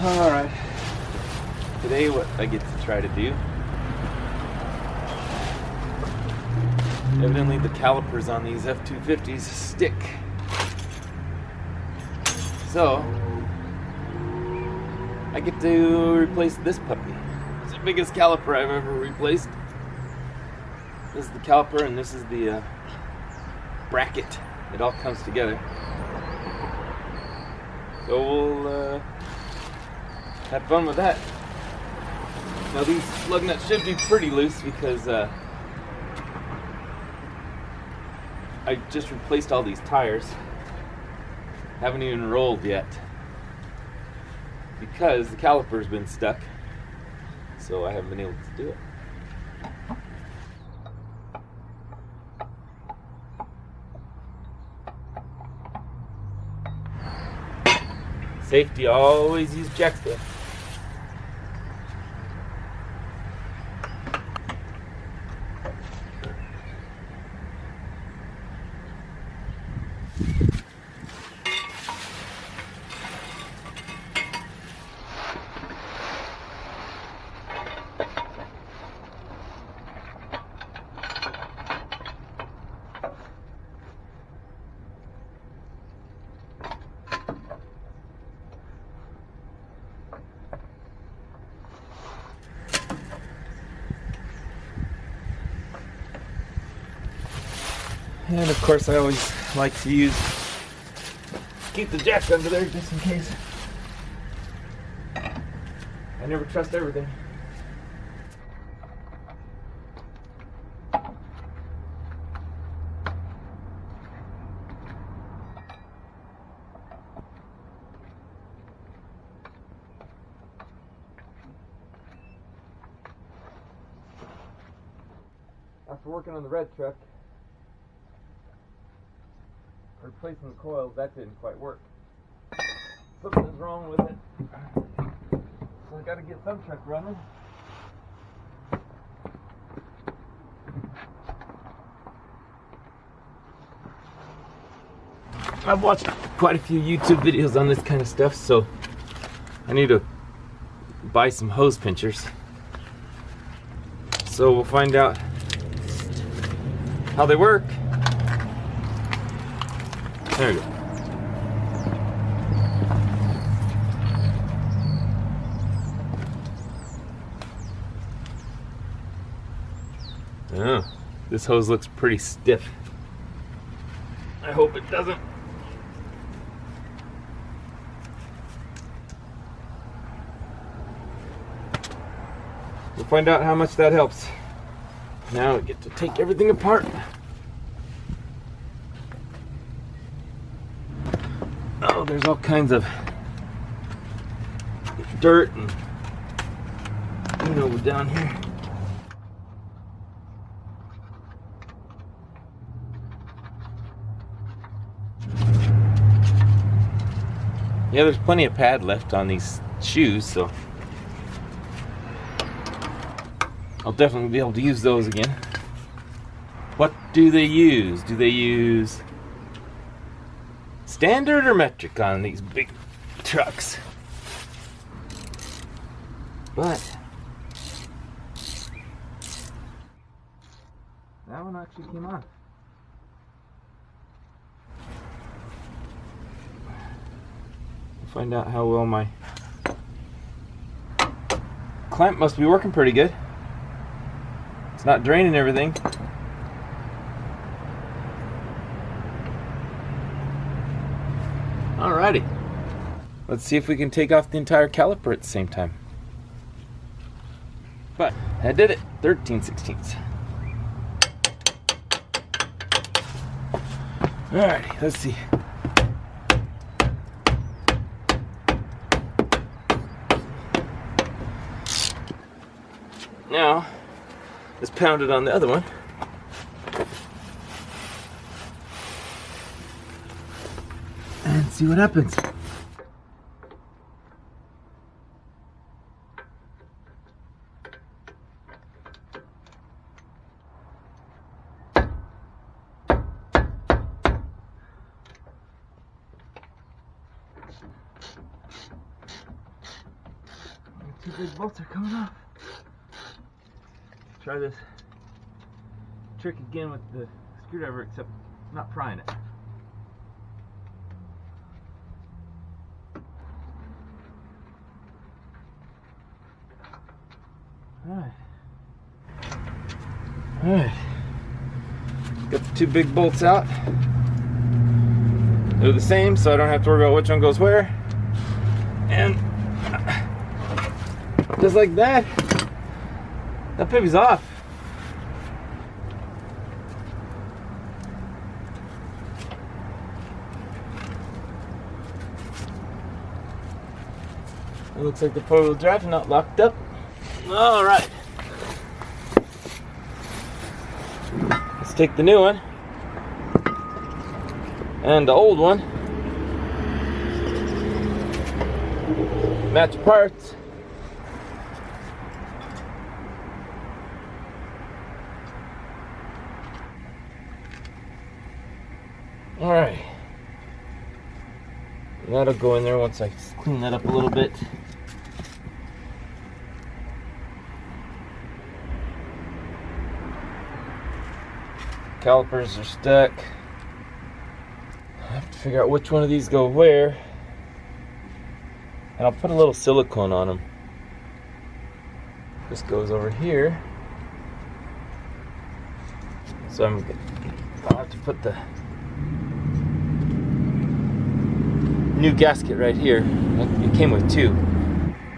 Alright, today what I get to try to do, evidently the calipers on these F250s stick. So, I get to replace this puppy. It's the biggest caliper I've ever replaced. This is the caliper and this is the bracket. It all comes together. So we'll have fun with that. Now these lug nuts should be pretty loose because I just replaced all these tires. Haven't even rolled yet because the caliper's been stuck, so I haven't been able to do it. Safety, always use jack steel. And of course I always like to keep the jack under there just in case. I never trust everything. After working on the red truck, replacing the coils, that didn't quite work. Something's wrong with it. So I gotta get some truck running. I've watched quite a few YouTube videos on this kind of stuff, so I need to buy some hose pinchers. So we'll find out how they work. There we go. Oh, this hose looks pretty stiff. I hope it doesn't. We'll find out how much that helps. Now we get to take everything apart. Oh, there's all kinds of dirt and, you know, down here. Yeah, there's plenty of pad left on these shoes, so I'll definitely be able to use those again. What do they use? Do they use standard or metric on these big trucks? But that one actually came off. We'll find out how well my clamp must be working pretty good. It's not draining everything. Alrighty. Let's see if we can take off the entire caliper at the same time. But I did it. 13/16. Alrighty, let's see. Now, let's pound it on the other one. And see what happens. Two big bolts are coming off. Try this trick again with the screwdriver, except not prying it. Alright. Got the two big bolts out. They're the same, so I don't have to worry about which one goes where. And just like that, that puppy's off. It looks like the four-wheel drive not locked up. All right. Let's take the new one and the old one, match parts. All right. That'll go in there once I clean that up a little bit. Calipers are stuck. I have to figure out which one of these go where. And I'll put a little silicone on them. This goes over here. So I'll have to put the new gasket right here. It came with two.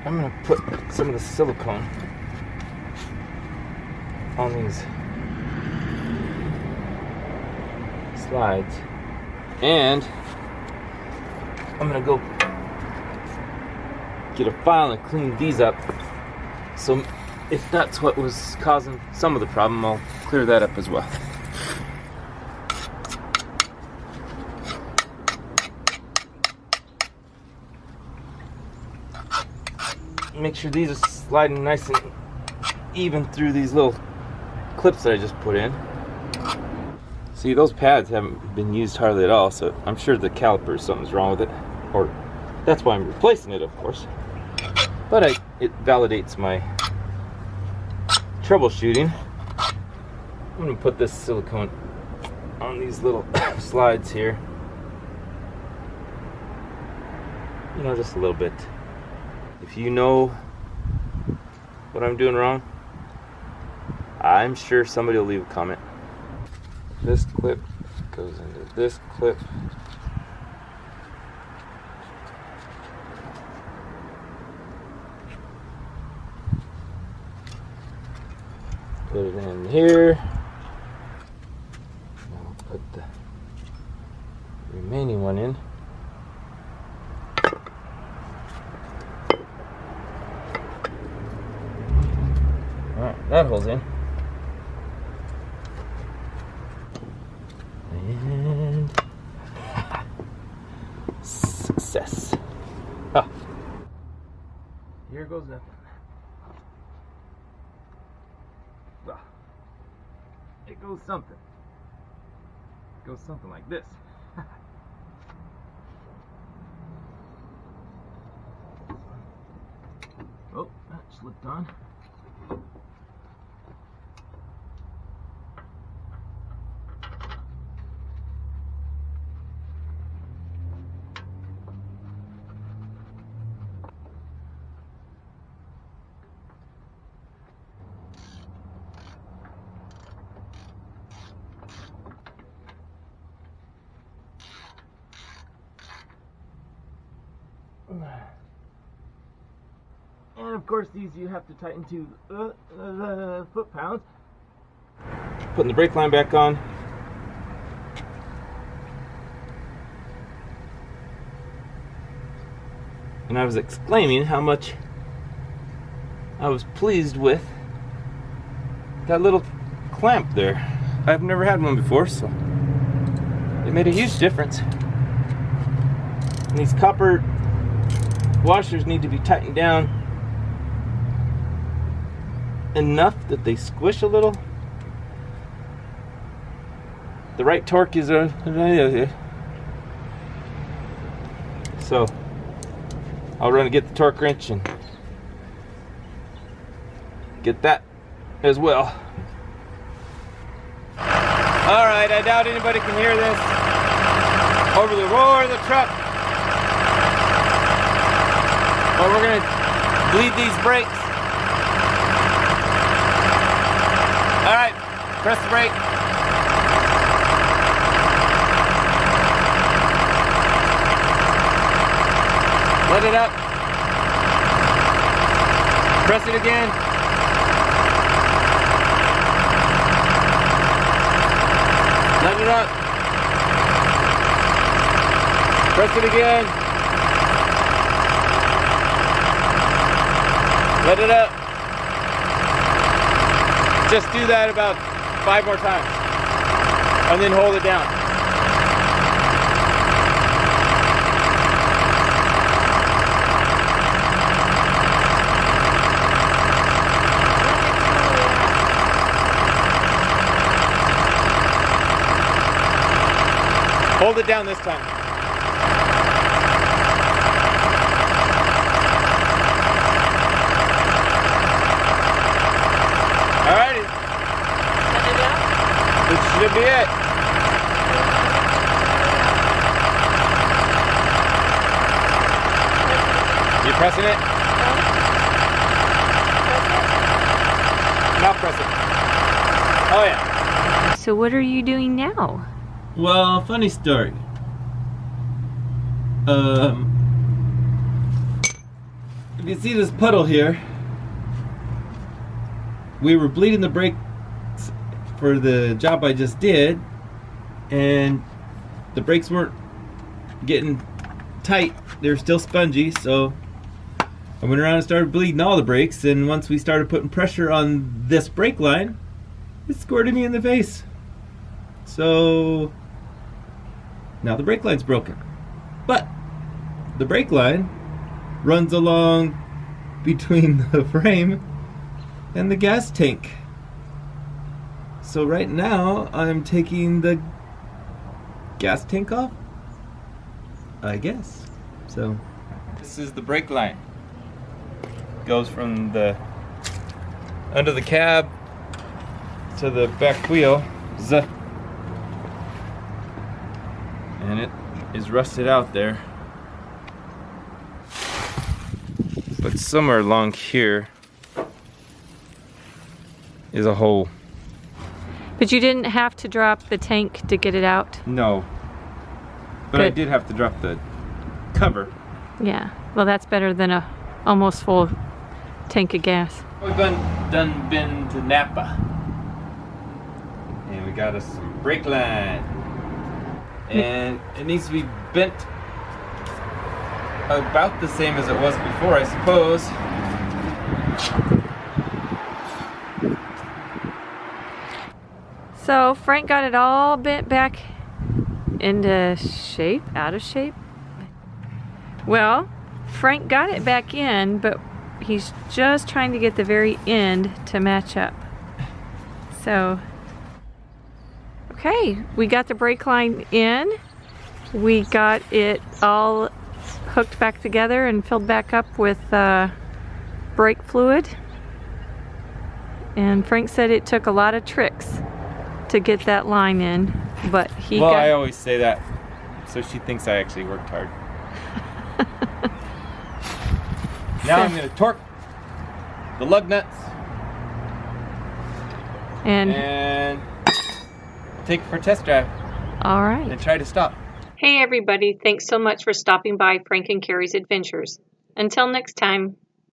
I'm gonna put some of the silicone on these slides, and I'm gonna go get a file and clean these up. So if that's what was causing some of the problem, I'll clear that up as well. Make sure these are sliding nice and even through these little clips that I just put in. See, those pads haven't been used hardly at all, so I'm sure the caliper, something's wrong with it, or that's why I'm replacing it, of course. But it validates my troubleshooting. I'm gonna put this silicone on these little slides here. You know, just a little bit. If you know what I'm doing wrong, I'm sure somebody will leave a comment. This clip goes into this clip. Put it in here. I'll put the remaining one in. Alright, that hole's in. And success. Ah. Here goes nothing. Well, it goes something. It goes something like this. Oh, that slipped on. And of course these you have to tighten to the foot-pounds. Putting the brake line back on. And I was exclaiming how much I was pleased with that little clamp there. I've never had one before, so it made a huge difference. And these copper washers need to be tightened down enough that they squish a little. The right torque is so I'll run and get the torque wrench and get that as well. Alright, I doubt anybody can hear this over the roar of the truck. But we're gonna bleed these brakes. Alright, press the brake. Let it up. Press it again. Let it up. Press it again. Let it up. Just do that about 5 more times. And then hold it down. Hold it down this time. Alrighty. This should be it. You pressing it? Now press it. Oh yeah. So what are you doing now? Well, funny story. If you see this puddle here, we were bleeding the brakes for the job I just did, and the brakes weren't getting tight. They were still spongy, so I went around and started bleeding all the brakes, and once we started putting pressure on this brake line, it squirted me in the face. So now the brake line's broken. But the brake line runs along between the frame and the gas tank. So right now I'm taking the gas tank off, I guess. So this is the brake line. Goes from the under the cab to the back wheel. And it is rusted out there. But somewhere along here is a hole. But you didn't have to drop the tank to get it out? No. But I did have to drop the cover. Yeah. Well, that's better than a almost full tank of gas. We've done been to Napa. And we got us some brake line. And it needs to be bent about the same as it was before, I suppose. So Frank got it all bent back into shape, out of shape. Well, Frank got it back in, but he's just trying to get the very end to match up. So, okay, we got the brake line in. We got it all hooked back together and filled back up with brake fluid. And Frank said it took a lot of tricks to get that line in, but he got... Well, I always say that, so she thinks I actually worked hard. Now I'm going to torque the lug nuts and take it for a test drive. All right. And try to stop. Hey everybody, thanks so much for stopping by Frank and Carrie's Adventures. Until next time.